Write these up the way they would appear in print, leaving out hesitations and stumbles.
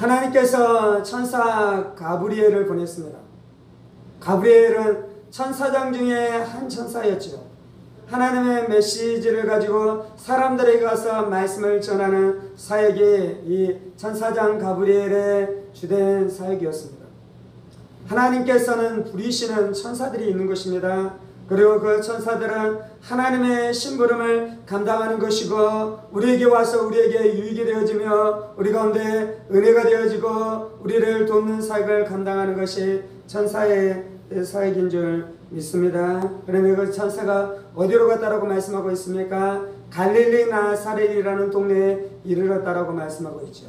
하나님께서 천사 가브리엘을 보냈습니다. 가브리엘은 천사장 중에 한 천사였죠. 하나님의 메시지를 가지고 사람들에게 가서 말씀을 전하는 사역이 이 천사장 가브리엘의 주된 사역이었습니다. 하나님께서는 부리시는 천사들이 있는 것입니다. 그리고 그 천사들은 하나님의 심부름을 감당하는 것이고 우리에게 와서 우리에게 유익이 되어지며 우리 가운데 은혜가 되어지고 우리를 돕는 사역을 감당하는 것이 천사의 사역인 줄 믿습니다. 그런데 그 천사가 어디로 갔다라고 말씀하고 있습니까? 갈릴리 나사렛이라는 동네에 이르렀다라고 말씀하고 있죠.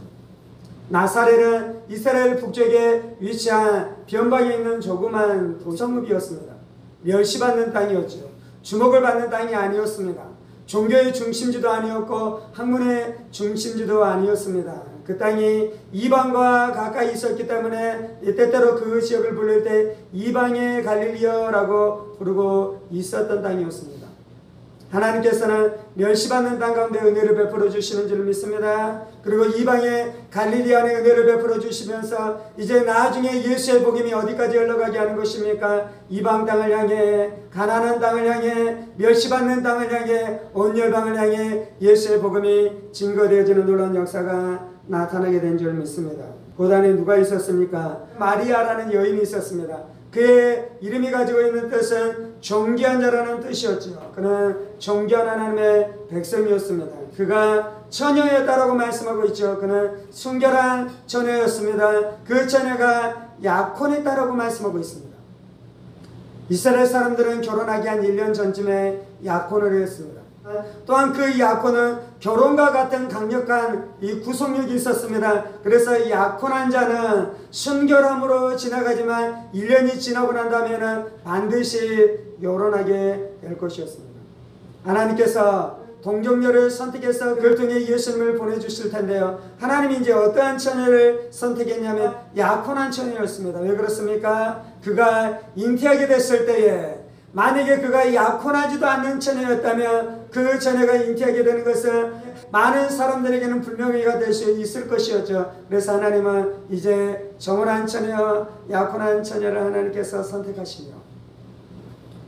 나사렛은 이스라엘 북쪽에 위치한 변방에 있는 조그만 도성읍이었습니다. 멸시받는 땅이었죠. 주목을 받는 땅이 아니었습니다. 종교의 중심지도 아니었고 학문의 중심지도 아니었습니다. 그 땅이 이방과 가까이 있었기 때문에 때때로 그 지역을 부를 때 이방의 갈릴리여라고 부르고 있었던 땅이었습니다. 하나님께서는 멸시받는 땅 가운데 은혜를 베풀어 주시는 줄 믿습니다. 그리고 이방의 갈릴리 안에 은혜를 베풀어 주시면서 이제 나중에 예수의 복음이 어디까지 흘러가게 하는 것입니까? 이방 땅을 향해, 가나안 땅을 향해, 멸시받는 땅을 향해, 온 열방을 향해 예수의 복음이 증거되어지는 놀라운 역사가 나타나게 된 줄 믿습니다. 그 안에 누가 있었습니까? 마리아라는 여인이 있었습니다. 그의 이름이 가지고 있는 뜻은 존귀한 자라는 뜻이었죠. 그는 존귀한 하나님의 백성이었습니다. 그가 처녀였다라고 말씀하고 있죠. 그는 순결한 처녀였습니다. 그 처녀가 약혼했다라고 말씀하고 있습니다. 이스라엘 사람들은 결혼하기 한 1년 전쯤에 약혼을 했습니다. 또한 그 약혼은 결혼과 같은 강력한 이 구속력이 있었습니다. 그래서 약혼한 자는 순결함으로 지나가지만 1년이 지나고 난 다음에는 반드시 결혼하게 될 것이었습니다. 하나님께서 동정녀를 선택해서 그를 통해 예수님을 보내주실 텐데요. 하나님이 이제 어떠한 처녀를 선택했냐면 약혼한 처녀였습니다. 왜 그렇습니까? 그가 잉태하게 됐을 때에 만약에 그가 약혼하지도 않는 처녀였다면 그 처녀가 잉태하게 되는 것은 많은 사람들에게는 불명예가 될 수 있을 것이었죠. 그래서 하나님은 이제 정혼한 처녀, 약혼한 처녀를 하나님께서 선택하시며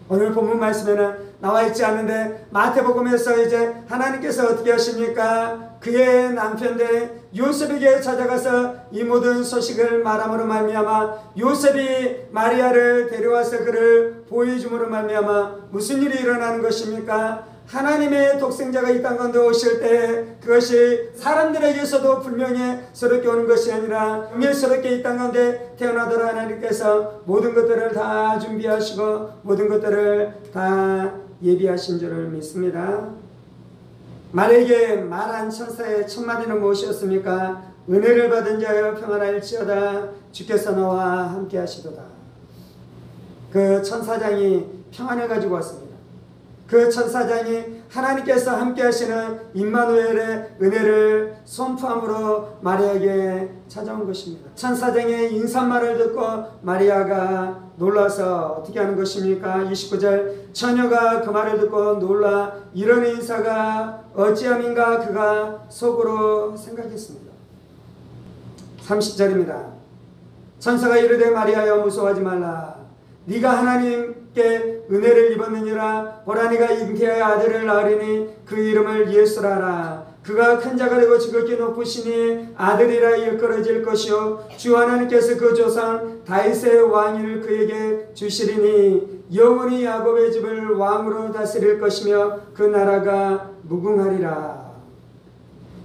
오늘 본문 말씀에는 나와 있지 않는데 마태복음에서 이제 하나님께서 어떻게 하십니까? 그의 남편된 요셉에게 찾아가서 이 모든 소식을 말함으로 말미암아 요셉이 마리아를 데려와서 그를 보여줌으로 말미암아 무슨 일이 일어나는 것입니까? 하나님의 독생자가 이 땅 가운데 오실 때 그것이 사람들에게서도 불명예스럽게 오는 것이 아니라 명예스럽게 이 땅 가운데 태어나도록 하나님께서 모든 것들을 다 준비하시고 모든 것들을 다 예비하신 줄을 믿습니다. 마리아에게 말한 천사의 첫마디는 무엇이었습니까? 은혜를 받은 자여 평안할지어다 주께서 너와 함께 하시도다. 그 천사장이 평안을 가지고 왔습니다. 그 천사장이 하나님께서 함께 하시는 임마누엘의 은혜를 선포함으로 마리아에게 찾아온 것입니다. 천사장의 인사말을 듣고 마리아가 놀라서 어떻게 하는 것입니까? 29절 처녀가 그 말을 듣고 놀라 이런 인사가 어찌함인가 그가 속으로 생각했습니다. 30절입니다. 천사가 이르되 마리아여 무서워하지 말라. 네가 하나님께 은혜를 입었느니라. 보라 네가 잉태하여 아들을 낳으리니 그 이름을 예수라 하라. 그가 큰 자가 되고 지극히 높으시니 아들이라 일컬어질 것이요 주 하나님께서 그 조상 다윗의 왕위를 그에게 주시리니 영원히 야곱의 집을 왕으로 다스릴 것이며 그 나라가 무궁하리라.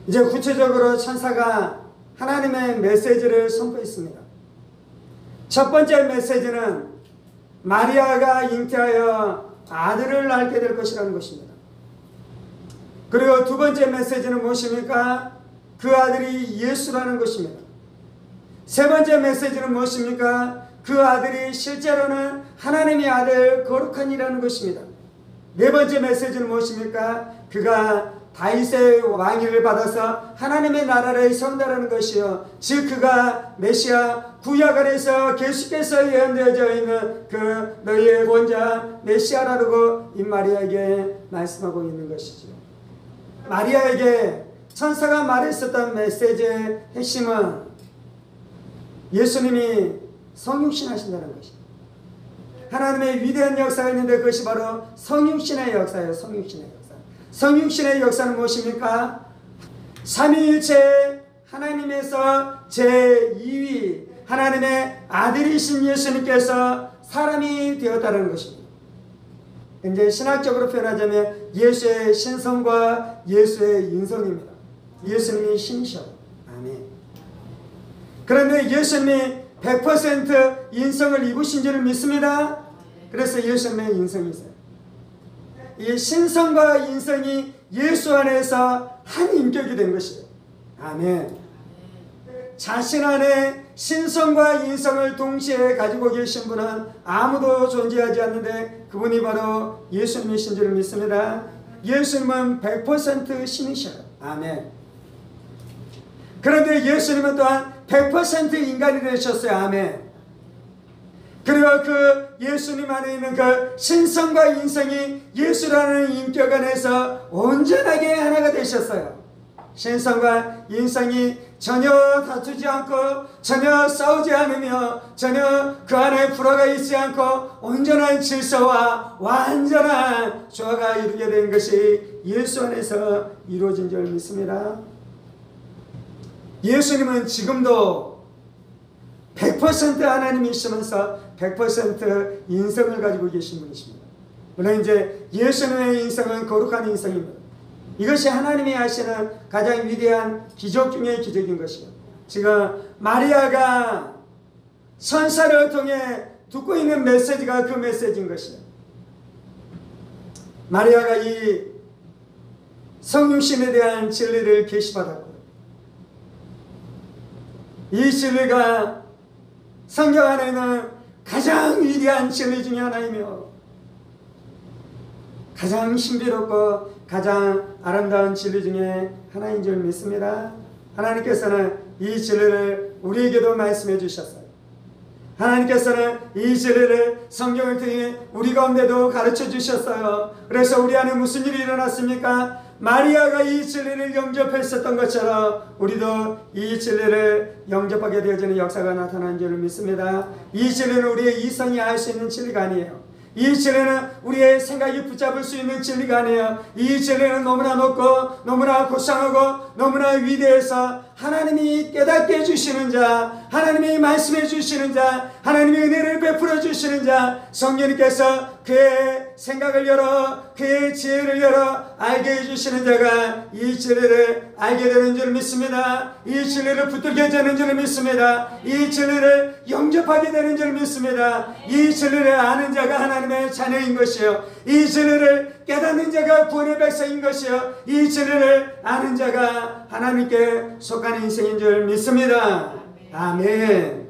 이제 구체적으로 천사가 하나님의 메시지를 선포했습니다. 첫 번째 메시지는 마리아가 잉태하여 아들을 낳게 될 것이라는 것입니다. 그리고 두 번째 메시지는 무엇입니까? 그 아들이 예수라는 것입니다. 세 번째 메시지는 무엇입니까? 그 아들이 실제로는 하나님의 아들 거룩한 이라는 것입니다. 네 번째 메시지는 무엇입니까? 그가 다윗의 왕위를 받아서 하나님의 나라를 세운다는 것이요 즉 그가 메시아 구약 안에서 계속해서 예언되어져 있는 그 너희의 구원자 메시아라고 이 마리아에게 말씀하고 있는 것이죠. 마리아에게 천사가 말했었던 메시지의 핵심은 예수님이 성육신 하신다는 것입니다. 하나님의 위대한 역사가 있는데 그것이 바로 성육신의 역사예요. 성육신의 역사. 성육신의 역사는 무엇입니까? 삼위일체 하나님에서 제2위 하나님의 아들이신 예수님께서 사람이 되었다는 것입니다. 이제 신학적으로 표현하자면 예수의 신성과 예수의 인성입니다. 예수님이 신이셔. 아멘. 그런데 예수님이 100% 인성을 입으신 줄을 믿습니다. 그래서 예수님의 인성이 있어요. 이 신성과 인성이 예수 안에서 한 인격이 된 것이에요. 아멘. 자신 안에 신성과 인성을 동시에 가지고 계신 분은 아무도 존재하지 않는데 그분이 바로 예수님이신 줄 믿습니다. 예수님은 100% 신이셔요. 아멘. 그런데 예수님은 또한 100% 인간이 되셨어요. 아멘. 그리고 그 예수님 안에 있는 그 신성과 인성이 예수라는 인격 안에서 온전하게 하나가 되셨어요. 신성과 인성이 전혀 다투지 않고 전혀 싸우지 않으며 전혀 그 안에 불화가 있지 않고 온전한 질서와 완전한 조화가 이루게 된 것이 예수 안에서 이루어진 줄 믿습니다. 예수님은 지금도 100% 하나님이시면서 100% 인성을 가지고 계신 분이십니다. 물론 이제 예수님의 인성은 거룩한 인성입니다. 이것이 하나님이 하시는 가장 위대한 기적 중의 기적인 것이요. 지금 마리아가 선사를 통해 듣고 있는 메시지가 그 메시지인 것이요. 마리아가 이 성육신에 대한 진리를 계시받았고 이 진리가 성경 안에 있는 가장 위대한 진리 중에 하나이며 가장 신비롭고 가장 아름다운 진리 중에 하나인 줄 믿습니다. 하나님께서는 이 진리를 우리에게도 말씀해 주셨어요. 하나님께서는 이 진리를 성경을 통해 우리 가운데도 가르쳐 주셨어요. 그래서 우리 안에 무슨 일이 일어났습니까? 마리아가 이 진리를 영접했었던 것처럼 우리도 이 진리를 영접하게 되어지는 역사가 나타난 줄 믿습니다. 이 진리는 우리의 이성이 알 수 있는 진리가 아니에요. 이 진리는 우리의 생각이 붙잡을 수 있는 진리가 아니에요. 이 진리는 너무나 높고 너무나 고상하고 너무나 위대해서 하나님이 깨닫게 해주시는 자, 하나님이 말씀해 주시는 자, 하나님의 은혜를 베풀어 주시는 자, 성령님께서 그의 생각을 열어 그의 지혜를 열어 알게 해주시는 자가 이 진리를 알게 되는 줄 믿습니다. 이 진리를 붙들게 되는 줄 믿습니다. 이 진리를 영접하게 되는 줄 믿습니다. 이 진리를 아는 자가 하나님의 자녀인 것이요, 이 진리를 깨닫는 자가 구원의 백성인 것이요, 이 진리를 아는 자가 하나님께 속한 인생인 줄 믿습니다. 아멘.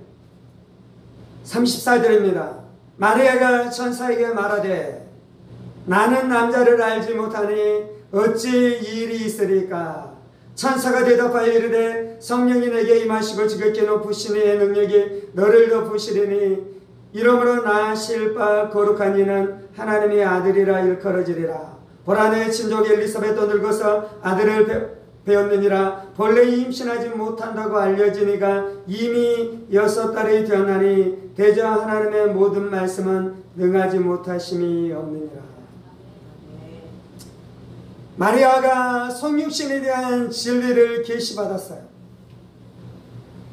34절입니다. 마리아가 천사에게 말하되 나는 남자를 알지 못하니 어찌 이 일이 있으리까? 천사가 대답하여 이르되 성령이 내게 임하시고 지극히 높으신 이의 능력이 너를 덮으시리니 이러므로 낳으실 바 거룩한 이는 하나님의 아들이라 일컬어지리라. 보라 내 친족 엘리사벳도 늙어서 아들을 배웠느니라. 본래 임신하지 못한다고 알려지니가 이미 6달이 되었나니 대저 하나님의 모든 말씀은 능하지 못하심이 없느니라. 마리아가 성육신에 대한 진리를 계시받았어요.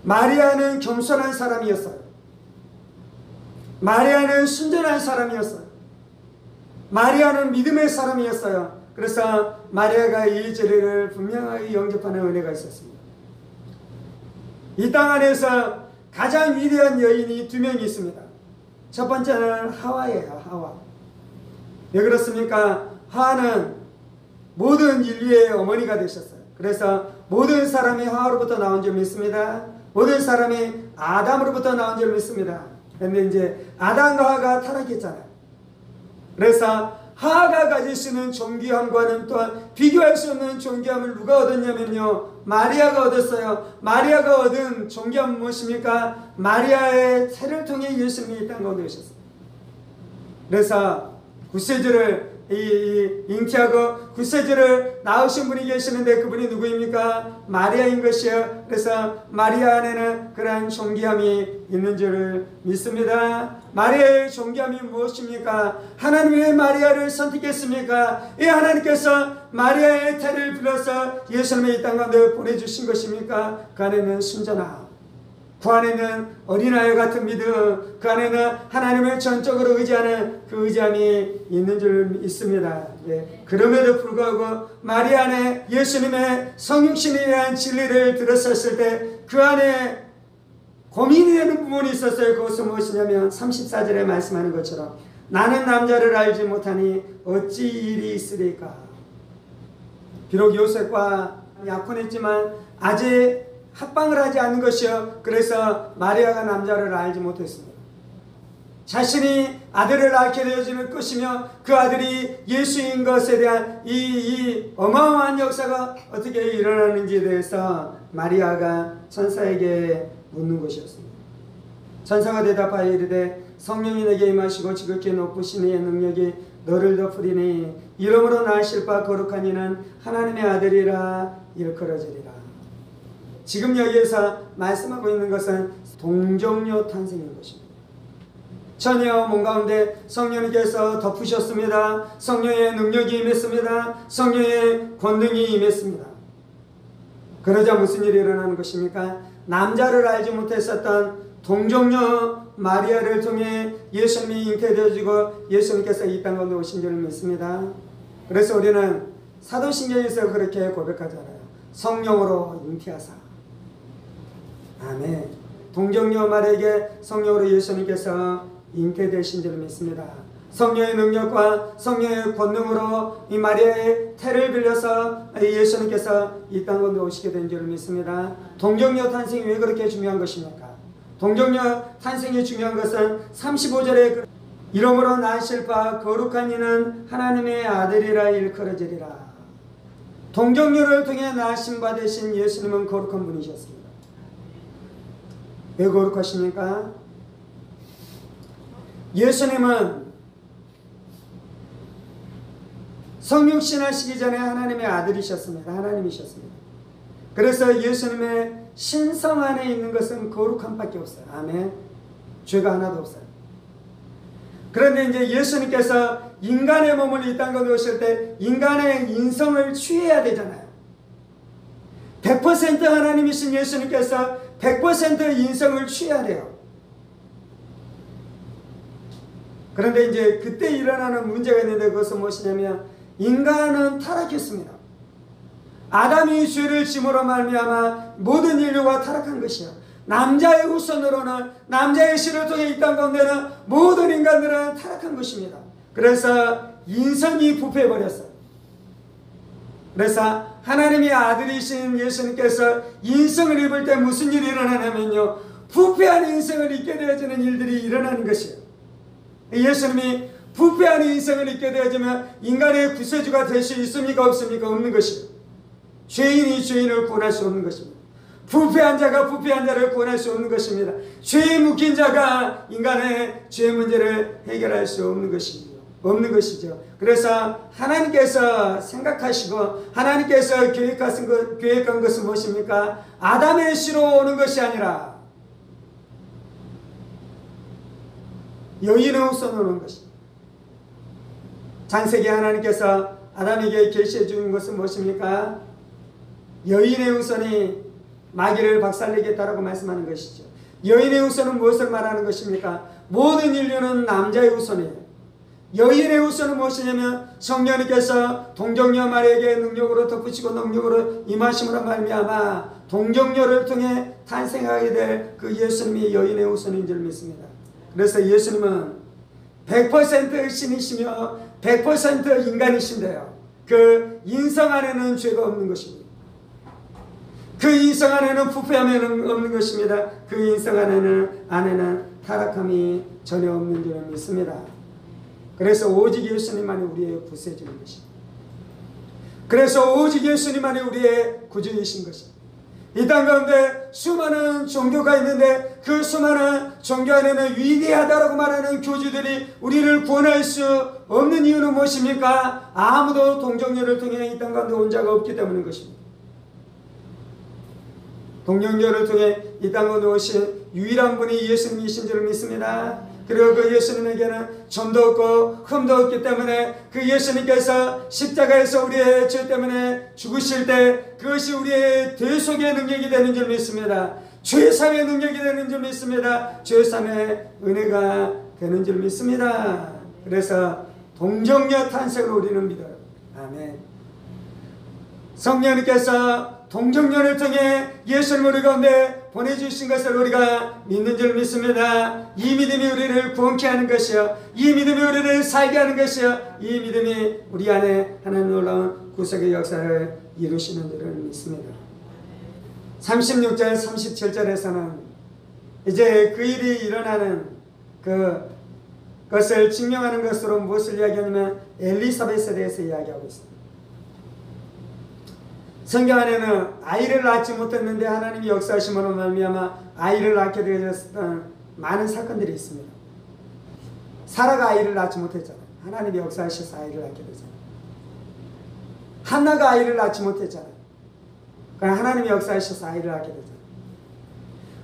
마리아는 겸손한 사람이었어요. 마리아는 순전한 사람이었어요. 마리아는 믿음의 사람이었어요. 그래서 마리아가 이 진리를 분명하게 영접하는 은혜가 있었습니다. 이 땅 안에서 가장 위대한 여인이 2명이 있습니다. 첫 번째는 하와예요. 하와. 왜 그렇습니까? 하와는 모든 인류의 어머니가 되셨어요. 그래서 모든 사람이 하와로부터 나온 줄 믿습니다. 모든 사람이 아담으로부터 나온 줄 믿습니다. 그런데 이제 아담과 하와가 타락했잖아요. 그래서 하와가 가질 수 있는 존귀함과는 또한 비교할 수 없는 존귀함을 누가 얻었냐면요, 마리아가 얻었어요. 마리아가 얻은 존귀함은 무엇입니까? 마리아의 태를 통해 예수님이 이 땅 가운데 오셨어요. 그래서 구세주를 잉태하고 구세주를 낳으신 분이 계시는데 그분이 누구입니까? 마리아인 것이요. 그래서 마리아 안에는 그러한 존귀함이 있는 줄을 믿습니다. 마리아의 존귀함이 무엇입니까? 하나님이 왜 마리아를 선택했습니까? 이 하나님께서 마리아의 태를 빌어서 예수님의 이 땅 가운데 보내주신 것입니까? 그 안에는 순전함, 그 안에는 어린아이 같은 믿음, 그 안에는 하나님을 전적으로 의지하는 그 의지함이 있는 줄 믿습니다. 그럼에도 불구하고 마리아 안에 예수님의 성육신에 대한 진리를 들었었을 때 그 안에 고민이 되는 부분이 있었어요. 그것은 무엇이냐면 34절에 말씀하는 것처럼 나는 남자를 알지 못하니 어찌 일이 있으리까. 비록 요셉과 약혼했지만 아직 합방을 하지 않는 것이요. 그래서 마리아가 남자를 알지 못했습니다. 자신이 아들을 낳게 되어지는 것이며 그 아들이 예수인 것에 대한 이 어마어마한 역사가 어떻게 일어나는지에 대해서 마리아가 천사에게 묻는 것이었습니다. 천사가 대답하여 이르되 성령이 내게 임하시고 지극히 높으신 이의 능력이 너를 덮으리니 이러므로 나실 바 거룩한 이는 하나님의 아들이라 일컬어지리라. 지금 여기에서 말씀하고 있는 것은 동정녀 탄생인 것입니다. 처녀 몸 가운데 성령님께서 덮으셨습니다. 성령의 능력이 임했습니다. 성령의 권능이 임했습니다. 그러자 무슨 일이 일어나는 것입니까? 남자를 알지 못했었던 동정녀 마리아를 통해 예수님이 잉태되어지고 예수님께서 이 땅 가운데 오신 줄을 믿습니다. 그래서 우리는 사도신경에서 그렇게 고백하잖아요. 성령으로 잉태하사. 아멘. 동정녀 마리아에게 성령으로 예수님께서 잉태되신 줄을 믿습니다. 성령의 능력과 성령의 권능으로 이 마리아의 태를 빌려서 예수님께서 이 땅 가운데 오시게 된 줄을 믿습니다. 동정녀 탄생이 왜 그렇게 중요한 것입니까? 동정녀 탄생이 중요한 것은 35절에 이러므로 나실 바 거룩한 이는 하나님의 아들이라 일컬어지리라. 동정녀를 통해 나신 바 되신 예수님은 거룩한 분이셨습니다. 왜 거룩하십니까? 예수님은 성육신하시기 전에 하나님의 아들이셨습니다. 하나님이셨습니다. 그래서 예수님의 신성 안에 있는 것은 거룩함밖에 없어요. 아멘. 죄가 하나도 없어요. 그런데 이제 예수님께서 인간의 몸을 이 땅 가운데 오실 때 인간의 인성을 취해야 되잖아요. 100% 하나님이신 예수님께서 100% 인성을 취해야 돼요. 그런데 이제 그때 일어나는 문제가 있는데 그것은 무엇이냐면 인간은 타락했습니다. 아담이 죄를 짐으로 말미암아 모든 인류가 타락한 것이요. 남자의 후손으로는 남자의 씨를 통해 이 땅 가운데는 모든 인간들은 타락한 것입니다. 그래서 인성이 부패해버렸어요. 그래서 하나님의 아들이신 예수님께서 인성을 입을 때 무슨 일이 일어나냐면요. 부패한 인성을 입게 되어지는 일들이 일어나는 것이에요. 예수님이 부패한 인성을 입게 되어지면 인간의 구세주가 될 수 있습니까? 없습니까? 없는 것이에요. 죄인이 죄인을 구원할 수 없는 것입니다. 부패한 자가 부패한 자를 구원할 수 없는 것입니다. 죄에 묶인 자가 인간의 죄 문제를 해결할 수 없는 것이죠. 그래서 하나님께서 생각하시고 하나님께서 계획한 것은 무엇입니까? 아담의 씨로 오는 것이 아니라 여인의 후손으로 오는 것입니다. 창세기 하나님께서 아담에게 계시해 주는 것은 무엇입니까? 여인의 후손이 마귀를 박살내겠다라고 말씀하는 것이죠. 여인의 후손은 무엇을 말하는 것입니까? 모든 인류는 남자의 후손이에요. 여인의 후손은 무엇이냐면 성령님께서 동정녀 마리아에게 능력으로 덮으시고 능력으로 임하심으로 말미암아 동정녀를 통해 탄생하게 될 그 예수님이 여인의 후손인 줄 믿습니다. 그래서 예수님은 100% 신이시며 100% 인간이신데요. 그 인성 안에는 죄가 없는 것입니다. 그 인성 안에는 부패함이 없는 것입니다. 그 인성 안에는 타락함이 전혀 없는 줄 믿습니다. 그래서 오직 예수님만이 우리의 구세주인 것입니다. 그래서 오직 예수님만이 우리의 구주이신 것입니다. 이 땅 가운데 수많은 종교가 있는데 그 수많은 종교 안에는 위대하다라고 말하는 교주들이 우리를 구원할 수 없는 이유는 무엇입니까? 아무도 동정녀를 통해 이 땅 가운데 온 자가 없기 때문인 것입니다. 동정녀를 통해 이 땅 가운데 오신 유일한 분이 예수님이신 줄을 믿습니다. 그리고 그 예수님에게는 점도 없고 흠도 없기 때문에 그 예수님께서 십자가에서 우리의 죄 때문에 죽으실 때 그것이 우리의 대속의 능력이 되는 줄 믿습니다. 죄사의 능력이 되는 줄 믿습니다. 죄사의 은혜가 되는 줄 믿습니다. 그래서 동정녀 탄생을 우리는 믿어요. 아멘. 성령님께서 동정녀를 통해 예수님을 우리 가운데 보내주신 것을 우리가 믿는 줄 믿습니다. 이 믿음이 우리를 구원케 하는 것이요, 이 믿음이 우리를 살게 하는 것이요, 이 믿음이 우리 안에 하나님 놀라운 구속의 역사를 이루시는 줄을 믿습니다. 36절 37절에서는 이제 그 일이 일어나는 그것을 증명하는 것으로 무엇을 이야기하냐면 엘리사벳에 대해서 이야기하고 있습니다. 성경 안에는 아이를 낳지 못했는데 하나님이 역사하심으로 말미암아 아이를 낳게 되었던 많은 사건들이 있습니다. 사라가 아이를 낳지 못했잖아요. 하나님이 역사하셔서 아이를 낳게 되잖아요. 한나가 아이를 낳지 못했잖아요. 그러나 하나님이 역사하셔서 아이를 낳게 되잖아요.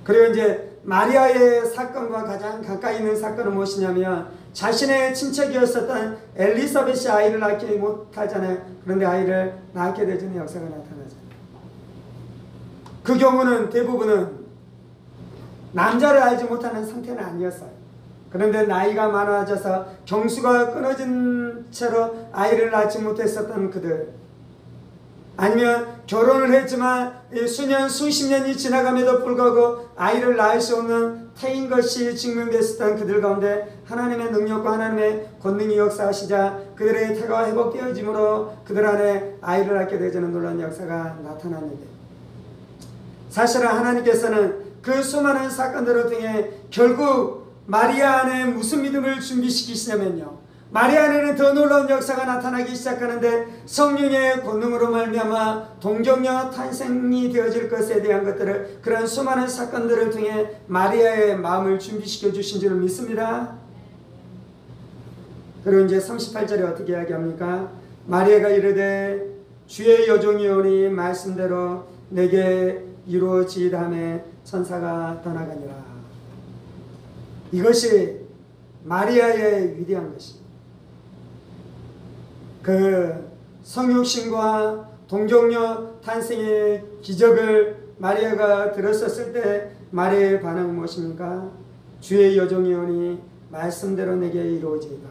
그리고 이제 마리아의 사건과 가장 가까이 있는 사건은 무엇이냐면 자신의 친척이었었던 엘리사벳이 아이를 낳지 못하잖아요. 그런데 아이를 낳게 되는 역사가 나타나죠. 그 경우는 대부분은 남자를 알지 못하는 상태는 아니었어요. 그런데 나이가 많아져서 경수가 끊어진 채로 아이를 낳지 못했었던 그들, 아니면 결혼을 했지만 수년 수십 년이 지나감에도 불구하고 아이를 낳을 수 없는 태인 것이 증명됐었던 그들 가운데 하나님의 능력과 하나님의 권능이 역사하시자 그들의 태가 회복되어짐으로 그들 안에 아이를 낳게 되는 놀라운 역사가 나타났는데, 사실은 하나님께서는 그 수많은 사건들을 통해 결국 마리아 안에 무슨 믿음을 준비시키시냐면요, 마리아 안에는 더 놀라운 역사가 나타나기 시작하는데 성령의 권능으로 말미암아 동정녀 탄생이 되어질 것에 대한 것들을, 그런 수많은 사건들을 통해 마리아의 마음을 준비시켜 주신 줄 믿습니다. 그리고 이제 38절에 어떻게 이야기합니까? 마리아가 이르되 주의 여종이오니 말씀대로 내게 이루어지다음에 천사가 떠나가니라. 이것이 마리아의 위대한 것입니다. 그 성육신과 동정녀 탄생의 기적을 마리아가 들었었을 때 마리아의 반응은 무엇입니까? 주의 여종이오니 말씀대로 내게 이루어지이다.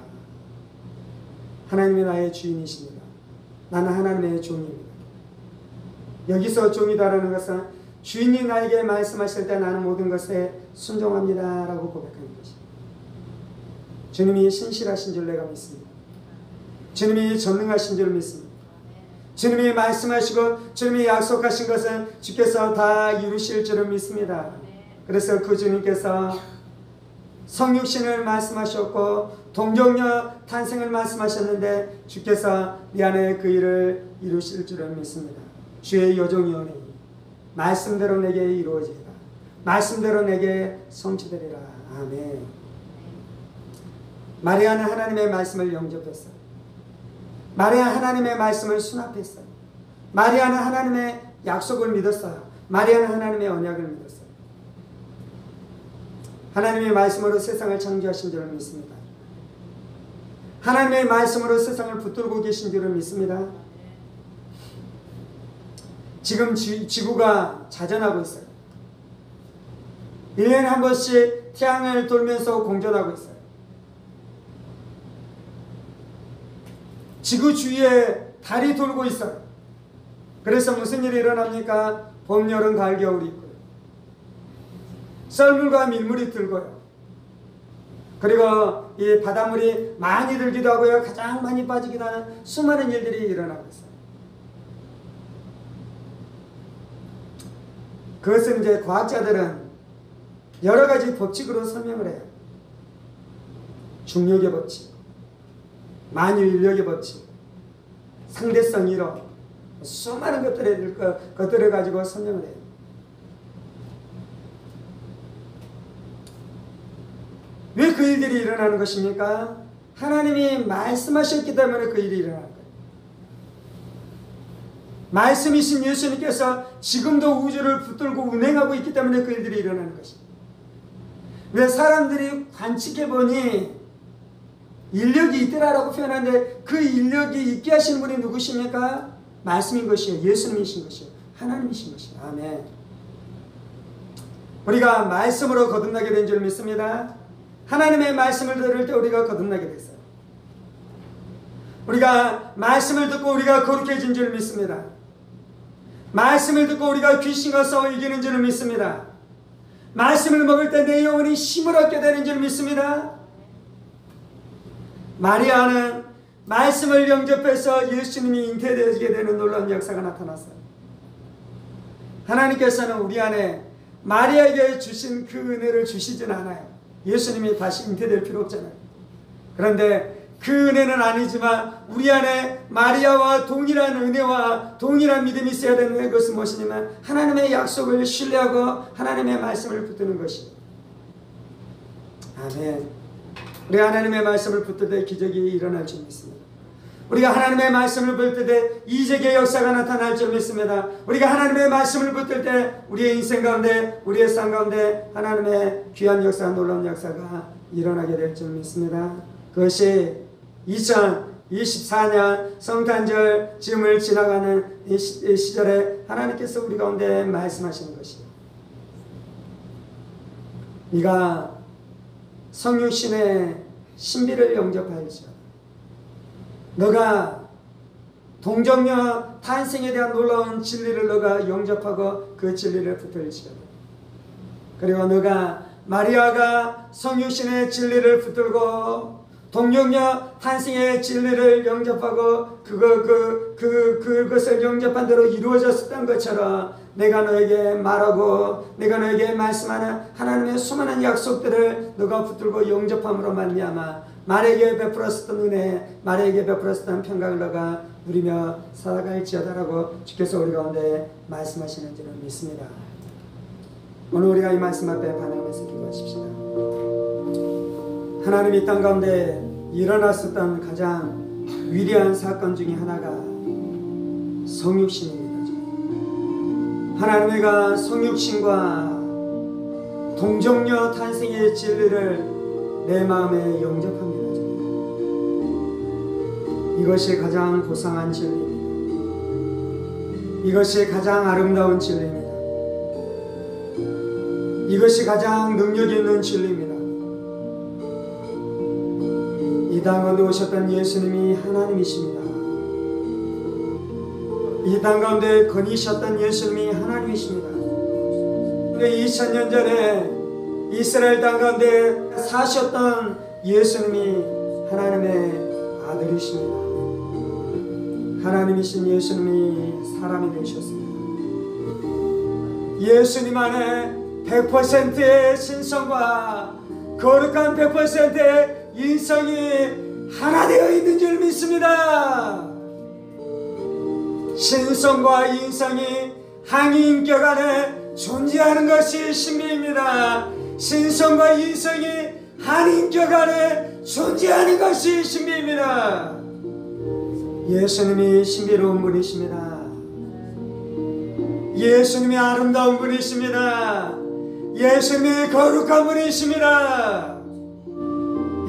하나님이 나의 주인이십니다. 나는 하나님의 종입니다. 여기서 종이다라는 것은 주인이 나에게 말씀하실 때 나는 모든 것에 순종합니다 라고 고백하는 것입니다. 주님이 신실하신 줄 내가 믿습니다. 주님이 전능하신 줄 믿습니다. 주님이 말씀하시고 주님이 약속하신 것은 주께서 다 이루실 줄을 믿습니다. 그래서 그 주님께서 성육신을 말씀하셨고 동정녀 탄생을 말씀하셨는데 주께서 네 안에 그 일을 이루실 줄을 믿습니다. 주의 여종이오니 말씀대로 내게 이루어지리라. 말씀대로 내게 성취되리라. 아멘. 마리아는 하나님의 말씀을 영접했어요. 마리아 하나님의 말씀을 수납했어요. 마리아는 하나님의 약속을 믿었어요. 마리아는 하나님의 언약을 믿었어요. 하나님의 말씀으로 세상을 창조하신 줄을 믿습니다. 하나님의 말씀으로 세상을 붙들고 계신 줄을 믿습니다. 지금 지구가 자전하고 있어요. 1년에 한 번씩 태양을 돌면서 공전하고 있어요. 지구 주위에 달이 돌고 있어요. 그래서 무슨 일이 일어납니까? 봄, 여름, 가을, 겨울이 있고요. 썰물과 밀물이 들고요. 그리고 이 바닷물이 많이 들기도 하고요. 가장 많이 빠지기도 하는 수많은 일들이 일어나고 있어요. 그것은 이제 과학자들은 여러 가지 법칙으로 설명을 해요. 중력의 법칙, 만유인력의 법칙, 상대성 이론, 수많은 것들을 가지고 설명을 해요. 왜 그 일들이 일어나는 것입니까? 하나님이 말씀하셨기 때문에 그 일이 일어나는 거예요. 말씀이신 예수님께서 지금도 우주를 붙들고 운행하고 있기 때문에 그 일들이 일어나는 것입니다. 왜 사람들이 관측해보니 인력이 있더라라고 표현하는데 그 인력이 있게 하시는 분이 누구십니까? 말씀인 것이요, 예수님이신 것이요, 하나님이신 것이요. 아멘. 우리가 말씀으로 거듭나게 된 줄 믿습니다. 하나님의 말씀을 들을 때 우리가 거듭나게 됐어요. 우리가 말씀을 듣고 우리가 거룩해진 줄 믿습니다. 말씀을 듣고 우리가 귀신과 싸워 이기는 줄 믿습니다. 말씀을 먹을 때 내 영혼이 힘을 얻게 되는 줄 믿습니다. 마리아는 말씀을 영접해서 예수님이 잉태되게 되는 놀라운 역사가 나타났어요. 하나님께서는 우리 안에 마리아에게 주신 그 은혜를 주시진 않아요. 예수님이 다시 잉태될 필요 없잖아요. 그런데 그 은혜는 아니지만 우리 안에 마리아와 동일한 은혜와 동일한 믿음이 있어야 되는 것은 무엇이냐면 하나님의 약속을 신뢰하고 하나님의 말씀을 붙드는 것이에요. 아멘. 우리가 하나님의 말씀을 붙들 때 기적이 일어날 줄 믿습니다. 우리가 하나님의 말씀을 붙들 때 이적의 역사가 나타날 줄 믿습니다. 우리가 하나님의 말씀을 붙들 때 우리의 인생 가운데, 우리의 삶 가운데 하나님의 귀한 역사, 놀라운 역사가 일어나게 될 줄 믿습니다. 그것이 2024년 성탄절 즈음을 지나가는 이 시절에 하나님께서 우리 가운데 말씀하시는 것이에요. 네가 성육신의 신비를 영접하였지요. 너가 동정녀 탄생에 대한 놀라운 진리를 너가 영접하고 그 진리를 붙들지어다. 그리고 너가 마리아가 성육신의 진리를 붙들고 동정녀 탄생의 진리를 영접하고 그것을 영접한 대로 이루어졌었던 것처럼 내가 너에게 말하고 내가 너에게 말씀하는 하나님의 수많은 약속들을 너가 붙들고 영접함으로 말미암아 말에게 베풀었었던 은혜, 말에게 베풀었었던 평강을 너가 누리며 살아갈지어다라고 주께서 우리 가운데 말씀하시는 줄을 믿습니다. 오늘 우리가 이 말씀 앞에 반응하면서 기도하십시다. 하나님 이 땅 가운데 일어났었던 가장 위대한 사건 중에 하나가 성육신입니다. 하나님과 성육신과 동정녀 탄생의 진리를 내 마음에 영접합니다. 이것이 가장 고상한 진리입니다. 이것이 가장 아름다운 진리입니다. 이것이 가장 능력 있는 진리입니다. 이 땅 가운데 오셨던 예수님이 하나님이십니다. 이 땅 가운데 거니셨던 예수님이 하나님이십니다. 근데 2000년 전에 이스라엘 땅 가운데 사셨던 예수님이 하나님의 아들이십니다. 하나님이신 예수님이 사람이 되셨습니다. 예수님 안에 100%의 신성과 거룩한 100%의 인성이 하나 되어 있는 줄 믿습니다. 신성과 인성이 한 인격 안에 존재하는 것이 신비입니다. 신성과 인성이 한 인격 안에 존재하는 것이 신비입니다. 예수님이 신비로운 분이십니다. 예수님이 아름다운 분이십니다. 예수님이 거룩한 분이십니다.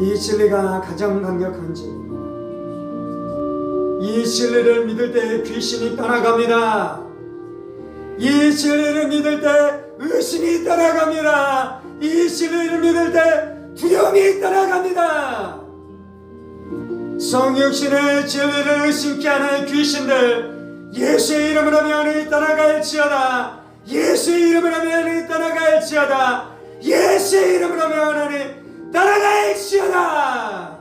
이 진리가 가장 강력한 진리입니다. 이 진리를 믿을 때 귀신이 떠나갑니다. 이 진리를 믿을 때 의심이 떠나갑니다. 이 진리를 믿을 때 두려움이 떠나갑니다. 성육신의 진리를 의심케 하는 귀신들 예수의 이름으로 면이 떠나갈지어다. 예수의 이름으로 면이 떠나갈지어다. 예수의 이름으로 면이 떠나갈지어다.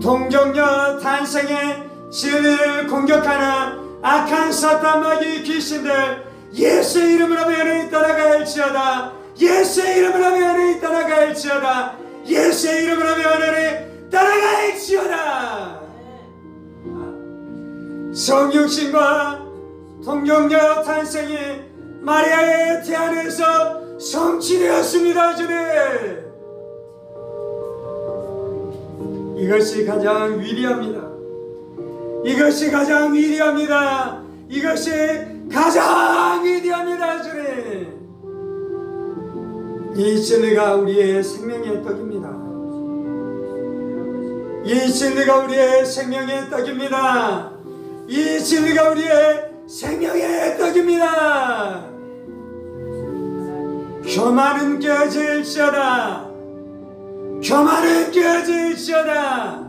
동정녀 탄생의 진리를 공격하는 악한 사탄 마귀 귀신들 예수의 이름으로 면이 떠나갈지어다. 예수의 이름으로 면이 떠나갈지어다. 예수의 이름으로 면이 떠나갈지어다. 성육신과 동정녀 탄생이 마리아의 태안에서 성취되었습니다. 주님 이것이 가장 위대합니다. 이것이 가장 위대합니다. 이것이 가장 위대합니다. 주님, 이 진리가 우리의 생명의 떡입니다. 이 진리가 우리의 생명의 떡입니다. 이 진리가 우리의 생명의 떡입니다. 교만은 깨어질지어다. 교만은 깨어질지어다.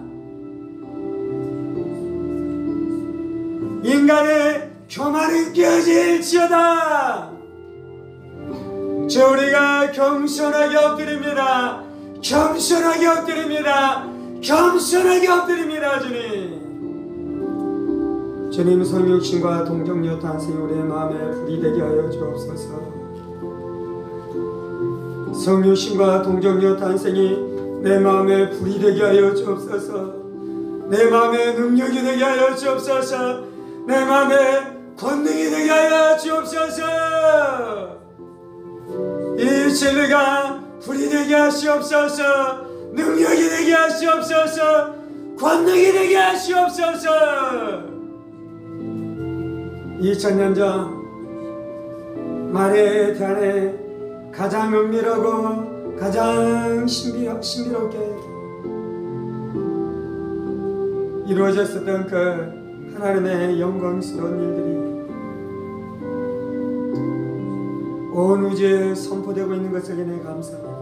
인간의 교만은 깨어질지어다. 저 우리가 겸손하게 엎드립니다. 겸손하게 엎드립니다. 겸손하게 엎드립니다. 주님, 주님 성육신과 동정녀 탄생이 우리의 마음에 불이 되게 하여 주옵소서. 성육신과 동정녀 탄생이 내 마음에 불이 되게 하여 주옵소서. 내 마음에 능력이 되게 하여 주옵소서. 내 마음에 권능이 되게 하여 주옵소서. 이 진리가 불이 되게 하시옵소서. 능력이 되게 하시옵소서. 권능이 되게 하시옵소서. 2000년 전 말에 대한에 가장 은밀하고 가장 신비롭게 이루어졌었던 그 하나님의 영광스러운 일들이 온 우주에 선포되고 있는 것을 인해 감사합니다.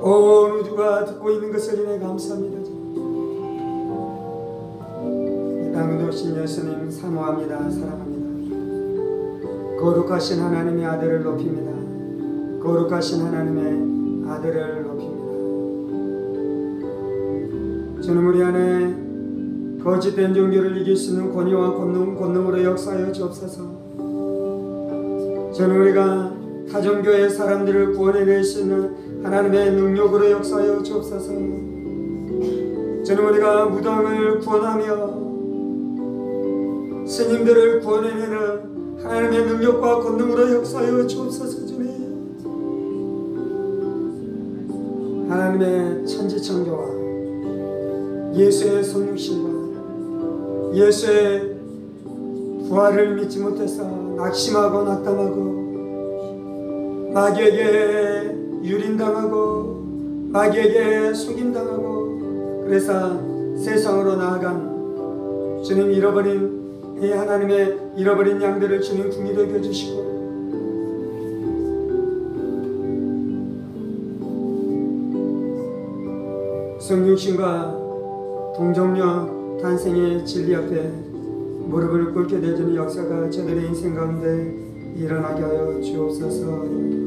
온 우주가 듣고 있는 것을 인해 감사합니다. 이 땅에 오신 예수님 사모합니다. 사랑합니다. 거룩하신 하나님의 아들을 높입니다. 거룩하신 하나님의 아들을 높입니다. 주님, 우리 안에 거짓된 종교를 이길 수 있는 권위와 권능으로 역사하여 주옵소서. 저는 우리가 타종교의 사람들을 구원해낼 수 있는 하나님의 능력으로 역사하여 주옵소서. 저는 우리가 무당을 구원하며 스님들을 구원해내는 하나님의 능력과 권능으로 역사하여 주옵소서. 주님, 하나님의 천지창조와 예수의 성육신과 예수의 부활을 믿지 못해서 낙심하고 낙담하고 마귀에게 유린당하고 마귀에게 속임당하고 그래서 세상으로 나아간 주님, 잃어버린 이 하나님의 잃어버린 양들을 주님 궁히 여겨주시고 성육신과 동정녀 탄생의 진리 앞에 무릎을 꿇게 되어주는 역사가 저들의 인생 가운데 일어나게 하여 주옵소서.